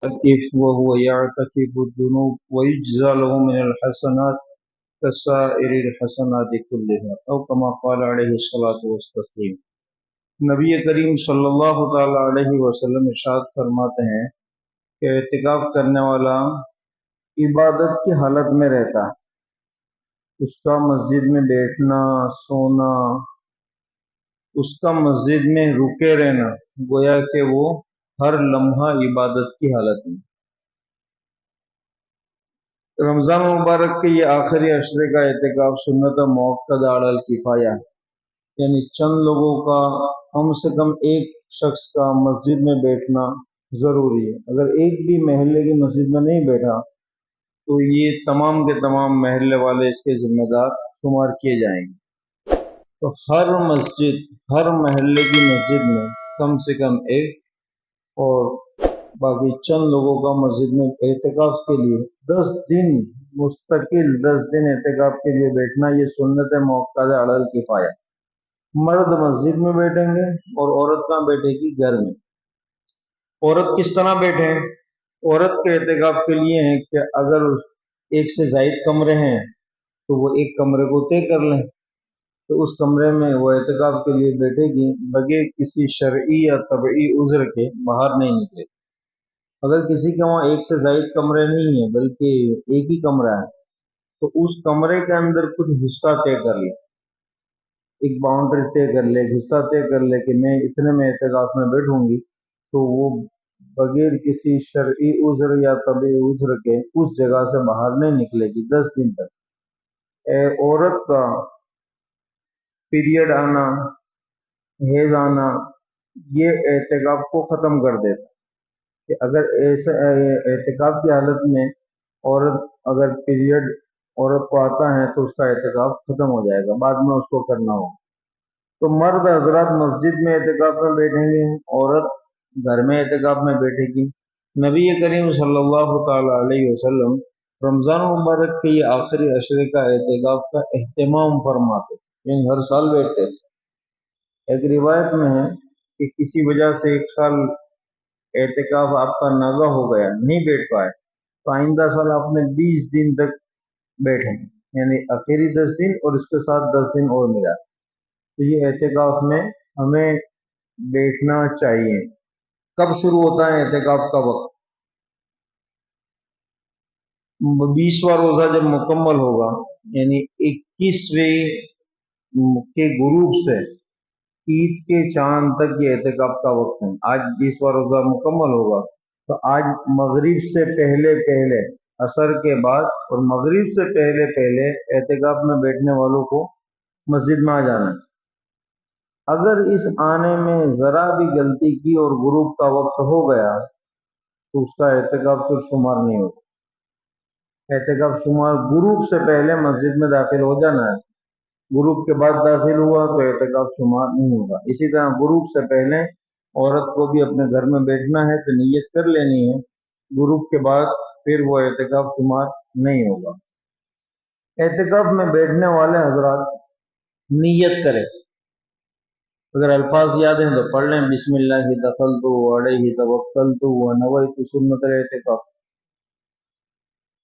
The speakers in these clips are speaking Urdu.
يعتكف وهو يعتكف الذنوب ويجزى له من الحسنات كسائر الحسنات كلها أو كما قال عليه الصلاة والتسليم۔ نبی کریم صلی اللہ تعالی علیہ وسلم ارشاد فرماتے ہیں کہ اعتکاف کرنے والا عبادت کی حالت میں رہتا ہے، اس کا مسجد میں بیٹھنا، سونا، اس کا مسجد میں رکے رہنا، گویا کہ وہ ہر لمحہ عبادت کی حالت میں۔ رمضان مبارک کے یہ آخری عشرے کا اعتکاف سنت موقدہ علی الکفایہ، یعنی چند لوگوں کا، کم سے کم ایک شخص کا مسجد میں بیٹھنا ضروری ہے۔ اگر ایک بھی محلے کی مسجد میں نہیں بیٹھا تو یہ تمام کے تمام محلے والے اس کے ذمہ دار شمار کیے جائیں گے۔ تو ہر مسجد، ہر محلے کی مسجد میں کم سے کم ایک، اور باقی چند لوگوں کا مسجد میں اعتکاف کے لیے 10 دن مستقل 10 دن اعتکاف کے لیے بیٹھنا، یہ سنت موقدہ علی الکفایہ۔ مرد مسجد میں بیٹھیں گے اور عورت کہاں بیٹھے گی؟ گھر میں۔ عورت کس طرح بیٹھے؟ عورت کے اعتکاف کے لیے ہیں کہ اگر ایک سے زائد کمرے ہیں تو وہ ایک کمرے کو طے کر لیں، تو اس کمرے میں وہ اعتکاف کے لیے بیٹھے گی بغیر کسی شرعی یا طبعی عذر کے باہر نہیں نکلے۔ اگر کسی کے وہاں ایک سے زائد کمرے نہیں ہیں بلکہ ایک ہی کمرہ ہے تو اس کمرے کے اندر کچھ حصہ طے کر لے، ایک باؤنڈری طے کر لے، ایک حصہ طے کر لے کہ میں اتنے میں اعتکاف میں بیٹھوں گی، تو وہ بغیر کسی شرعی عذر یا طبعی عذر کے اس جگہ سے باہر نہیں نکلے گی 10 دن تک۔ عورت کا پیریڈ آنا، حیض آنا، یہ اعتکاف کو ختم کر دیتا کہ اگر ایسے اعتکاف کی حالت میں عورت اگر پیریڈ عورت کو آتا ہے تو اس کا اعتکاف ختم ہو جائے گا، بعد میں اس کو کرنا ہوگا۔ تو مرد حضرات مسجد میں اعتکاف میں بیٹھیں گے، عورت گھر میں اعتکاف میں بیٹھے گی۔ نبی کریم صلی اللہ تعالی علیہ وسلم رمضان مبارک کے یہ آخری عشرے کا اعتکاف کا اہتمام فرماتے، یعنی ہر سال بیٹھتے تھے۔ ایک روایت میں ہے کہ کسی وجہ سے ایک سال اعتکاف آپ کا ناغہ ہو گیا، نہیں بیٹھ پائے، تو آئندہ سال آپ نے 20 دن تک بیٹھیں، یعنی آخری 10 دن اور اس کے ساتھ 10 دن اور ملا۔ تو یہ اعتکاف میں ہمیں بیٹھنا چاہیے۔ کب شروع ہوتا ہے اعتکاف کا وقت؟ 20واں روزہ جب مکمل ہوگا، یعنی 21ویں کے غروب سے عید کے چاند تک یہ اعتکاف کا وقت ہے۔ آج 20واں روزہ مکمل ہوگا تو آج مغرب سے پہلے پہلے، عصر کے بعد اور مغرب سے پہلے پہلے اعتکاف میں بیٹھنے والوں کو مسجد میں آ جانا ہے۔ اگر اس آنے میں ذرا بھی غلطی کی اور غروب کا وقت ہو گیا تو اس کا اعتکاف پھر شمار نہیں ہوگا۔ اعتکاف شمار غروب سے پہلے مسجد میں داخل ہو جانا ہے، غروب کے بعد داخل ہوا تو اعتکاف شمار نہیں ہوگا۔ اسی طرح غروب سے پہلے عورت کو بھی اپنے گھر میں بیٹھنا ہے تو نیت کر لینی ہے، غروب کے بعد پھر وہ اعتکاف شمار نہیں ہوگا۔ اعتکاف میں بیٹھنے والے حضرات نیت کریں، اگر الفاظ یاد ہیں تو پڑھ لیں، بسم اللہ دخلت علیہ توکلت ونویت سنت الاعتکاف،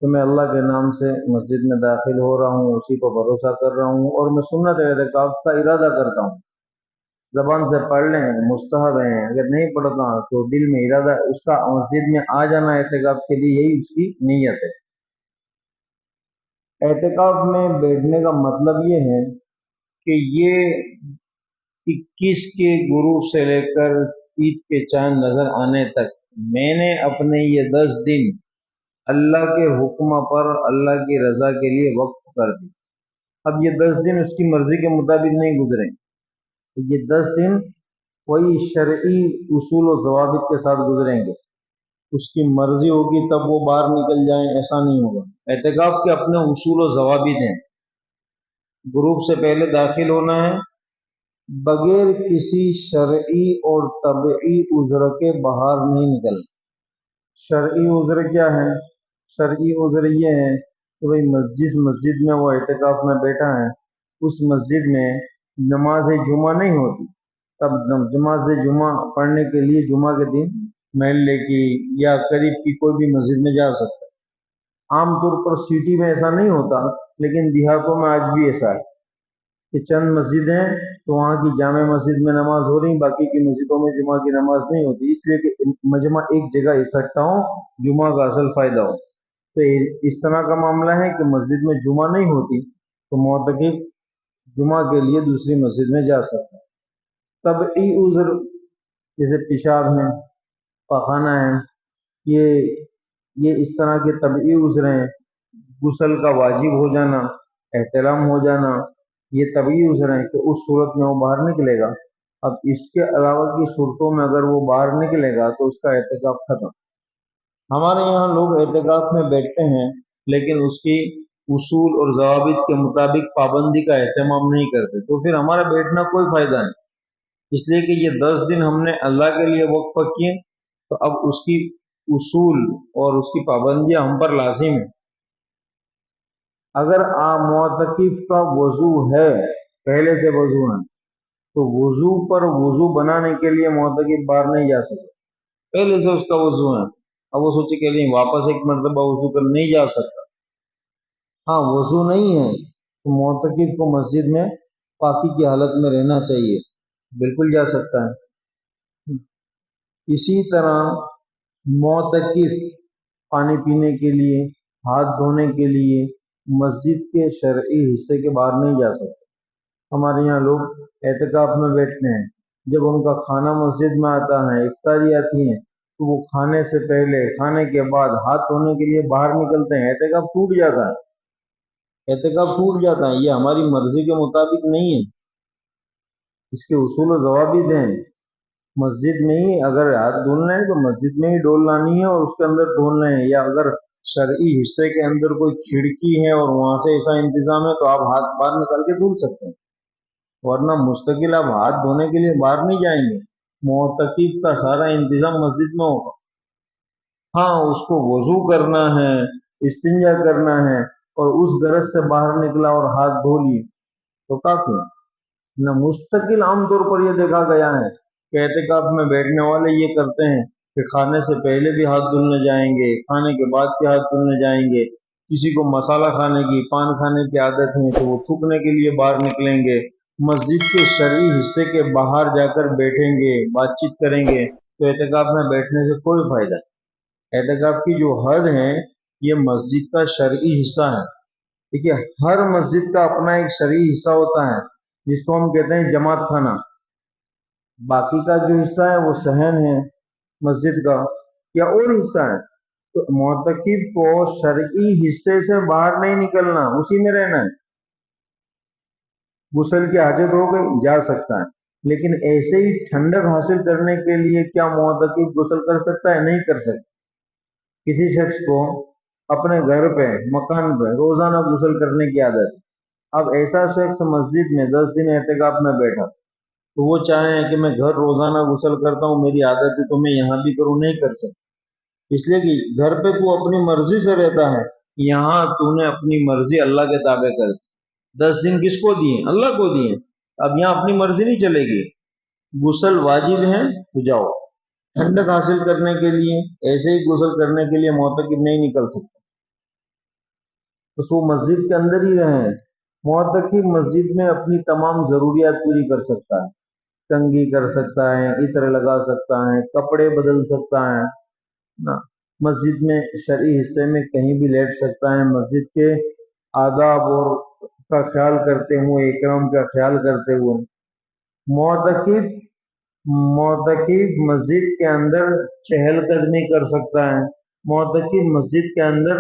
تو میں اللہ کے نام سے مسجد میں داخل ہو رہا ہوں، اسی پر بھروسہ کر رہا ہوں اور میں سنت اعتکاف کا ارادہ کرتا ہوں۔ زبان سے پڑھ لیں، مستحب ہیں، اگر نہیں پڑھتا تو دل میں ارادہ، اس کا مسجد میں آ جانا اعتکاف کے لیے، یہی اس کی نیت ہے۔ اعتکاف میں بیٹھنے کا مطلب یہ ہے کہ یہ 21 کے غروب سے لے کر عید کے چاند نظر آنے تک میں نے اپنے یہ 10 دن اللہ کے حکم پر اللہ کی رضا کے لیے وقف کر دی۔ اب یہ 10 دن اس کی مرضی کے مطابق نہیں گزریں، یہ 10 دن کوئی شرعی اصول و ضوابط کے ساتھ گزریں گے، اس کی مرضی ہوگی تب وہ باہر نکل جائیں، ایسا نہیں ہوگا۔ اعتکاف کے اپنے اصول و ضوابط ہیں، غروب سے پہلے داخل ہونا ہے، بغیر کسی شرعی اور طبعی عذر کے باہر نہیں نکلنا۔ شرعی عذر کیا ہے؟ شرعی عذر یہ ہے کہ بھئی مسجد میں وہ اعتکاف میں بیٹھا ہے، اس مسجد میں نماز جمعہ نہیں ہوتی، تب نماز جمعہ پڑھنے کے لیے جمعہ کے دن محلے کی یا قریب کی کوئی بھی مسجد میں جا سکتا ہے۔ عام طور پر سٹی میں ایسا نہیں ہوتا، لیکن دیہاتوں میں آج بھی ایسا ہے کہ چند مسجدیں تو وہاں کی جامع مسجد میں نماز ہو رہی، باقی کی مسجدوں میں جمعہ کی نماز نہیں ہوتی، اس لیے کہ مجمع ایک جگہ اکٹھا ہو، جمعہ کا اصل فائدہ ہو۔ تو اس طرح کا معاملہ ہے کہ مسجد میں جمعہ نہیں ہوتی تو معتکف جمعہ کے لیے دوسری مسجد میں جا سکتا ہے۔ طبعی عذر جیسے پیشاب ہے، پخانہ ہے، یہ اس طرح کے طبعی عذر ہیں۔ غسل کا واجب ہو جانا، احتلام ہو جانا، یہ طبعی عذر ہیں کہ اس صورت میں وہ باہر نکلے گا۔ اب اس کے علاوہ کی صورتوں میں اگر وہ باہر نکلے گا تو اس کا اعتکاف ختم۔ ہمارے یہاں لوگ اعتکاف میں بیٹھتے ہیں لیکن اس کی اصول اور ضوابط کے مطابق پابندی کا اہتمام نہیں کرتے، تو پھر ہمارا بیٹھنا کوئی فائدہ نہیں، اس لیے کہ یہ 10 دن ہم نے اللہ کے لیے وقف کیے، تو اب اس کی اصول اور اس کی پابندیاں ہم پر لازم ہیں۔ اگر معتکف کا وضو ہے، پہلے سے وضو ہے، تو وضو پر وضو بنانے کے لیے معتکف باہر نہیں جا سکتا، پہلے سے اس کا وضو ہے، اب وہ سوچے کہ نہیں واپس ایک مرتبہ وضو کر نہیں جا سکتا۔ ہاں وضو نہیں ہے تو معتکف کو مسجد میں پاکی کی حالت میں رہنا چاہیے، بالکل جا سکتا ہے۔ اسی طرح معتکف پانی پینے کے لیے، ہاتھ دھونے کے لیے مسجد کے شرعی حصے کے باہر نہیں جا سکتے۔ ہمارے یہاں لوگ اعتکاف میں بیٹھتے ہیں، جب ان کا کھانا مسجد میں آتا ہے، افطاری آتی ہے، تو وہ کھانے سے پہلے کھانے کے بعد ہاتھ دھونے کے لیے باہر نکلتے ہیں، اعتکاف ٹوٹ جاتا ہے، اعتکاف ٹوٹ جاتا ہے۔ یہ ہماری مرضی کے مطابق نہیں ہے، اس کے اصول و ضوابط ہیں۔ مسجد میں ہی اگر ہاتھ دھلنا ہے تو مسجد میں ہی ڈول لانی ہے اور اس کے اندر دھلنا ہے، یا اگر شرعی حصے کے اندر کوئی کھڑکی ہے اور وہاں سے ایسا انتظام ہے تو آپ ہاتھ باہر نکال کے دھل سکتے ہیں، ورنہ مستقل آپ ہاتھ دھونے کے لیے باہر نہیں جائیں گے۔ معتکف کا سارا انتظام مسجد میں ہوگا۔ ہاں اس کو وضو کرنا ہے، استنجا کرنا ہے، اور اس غرض سے باہر نکلا اور ہاتھ دھو لیے تو کافی ہے نہ۔ مستقل عام طور پر یہ دیکھا گیا ہے کہ اعتکاف میں بیٹھنے والے یہ کرتے ہیں کہ کھانے سے پہلے بھی ہاتھ دھلنے جائیں گے، کھانے کے بعد بھی ہاتھ دھلنے جائیں گے۔ کسی کو مسالہ کھانے کی، پان کھانے کی عادت ہے تو وہ تھوکنے کے لیے باہر نکلیں گے، مسجد کے شرعی حصے کے باہر جا کر بیٹھیں گے، بات چیت کریں گے، تو اعتکاف میں بیٹھنے سے کوئی فائدہ نہیں۔ اعتکاف کی جو حد ہے یہ مسجد کا شرعی حصہ ہے، دیکھیے ہر مسجد کا اپنا ایک شرعی حصہ ہوتا ہے جس کو ہم کہتے ہیں جماعت خانہ۔ باقی کا جو حصہ ہے وہ صحن ہے مسجد کا یا اور حصہ ہے، تو معتکف کو شرعی حصے سے باہر نہیں نکلنا، اسی میں رہنا ہے۔ غسل کی حاجت ہو گئی جا سکتا ہے، لیکن ایسے ہی ٹھنڈک حاصل کرنے کے لیے کیا معتکف غسل کر سکتا ہے؟ نہیں کر سکتا۔ کسی شخص کو اپنے گھر پہ، مکان پہ روزانہ غسل کرنے کی عادت ہے، اب ایسا شخص مسجد میں 10 دن اعتکاف میں بیٹھا تو وہ چاہیں کہ میں گھر روزانہ غسل کرتا ہوں، میری عادت ہے تو میں یہاں بھی کروں، نہیں کر سکتا، اس لیے کہ گھر پہ تو اپنی مرضی سے رہتا ہے، یہاں تو نے اپنی مرضی اللہ کے تابع کر دی۔ 10 دن کس کو دیے؟ اللہ کو دیے، اب یہاں اپنی مرضی نہیں چلے گی، غسل واجب ہے تو جاؤ۔ ٹھنڈک حاصل کرنے کے لیے، ایسے ہی غسل کرنے کے لیے معتکف نہیں نکل سکتا، بس وہ مسجد کے اندر ہی رہیں۔ معتکف مسجد میں اپنی تمام ضروریات پوری کر سکتا ہے، کنگھی کر سکتا ہے، عطر لگا سکتا ہے، کپڑے بدل سکتا ہے نا، مسجد میں شرعی حصے میں کہیں بھی لیٹ سکتا ہے، مسجد کے آداب اور کا خیال کرتے ہوئے، اکرام کا خیال کرتے ہوئے۔ معتکف مسجد کے اندر چہل قدمی کر سکتا ہے، معتکف مسجد کے اندر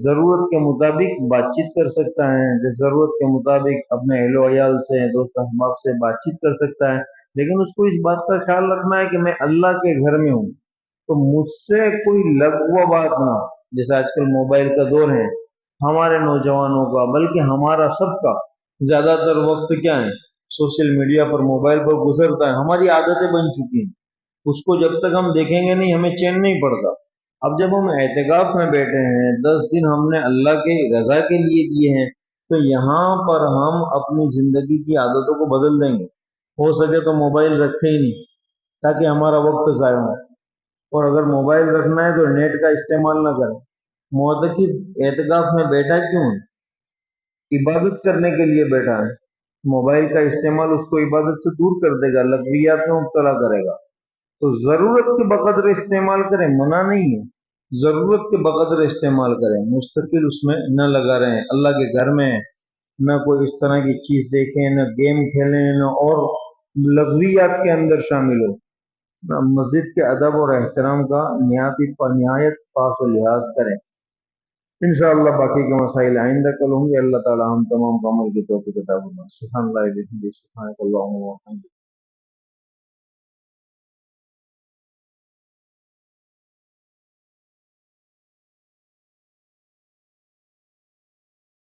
ضرورت کے مطابق بات چیت کر سکتا ہے، ضرورت کے مطابق اپنے اہل و عیال سے، دوست احباب سے بات چیت کر سکتا ہے، لیکن اس کو اس بات کا خیال رکھنا ہے کہ میں اللہ کے گھر میں ہوں تو مجھ سے کوئی لغو بات نہ ہو۔ جیسے آج کل موبائل کا دور ہے، ہمارے نوجوانوں کا بلکہ ہمارا سب کا زیادہ تر وقت کیا ہے؟ سوشل میڈیا پر، موبائل پر گزرتا ہے، ہماری عادتیں بن چکی ہیں، اس کو جب تک ہم دیکھیں گے نہیں ہمیں چین نہیں پڑتا۔ اب جب ہم اعتکاف میں بیٹھے ہیں، 10 دن ہم نے اللہ کے رضا کے لیے دیے ہیں، تو یہاں پر ہم اپنی زندگی کی عادتوں کو بدل دیں گے، ہو سکے تو موبائل رکھے ہی نہیں تاکہ ہمارا وقت ضائع ہو۔ اور اگر موبائل رکھنا ہے تو نیٹ کا استعمال نہ کریں۔ معتکف اعتکاف میں بیٹھا کیوں ہے؟ عبادت کرنے کے لیے بیٹھا ہے۔ موبائل کا استعمال اس کو عبادت سے دور کر دے گا، لغویات میں مبتلا کرے گا۔ تو ضرورت کے بقدر استعمال کریں، منع نہیں ہے، ضرورت کے بقدر استعمال کریں، مستقل اس میں نہ لگا رہیں۔ اللہ کے گھر میں نہ کوئی اس طرح کی چیز دیکھیں، نہ گیم کھیلیں، نہ اور لغویات کے اندر شامل ہو، نہ مسجد کے ادب اور احترام کا نہایت پاس و لحاظ کریں۔ انشاءاللہ باقی کے مسائل آئندہ کل ہوں گے۔ اللہ تعالی ہم تمام کو عمل کی توفیق عطا فرمائے۔ سبحان اللہ و بحمدہ، سبحانک اللہم و بحمدک۔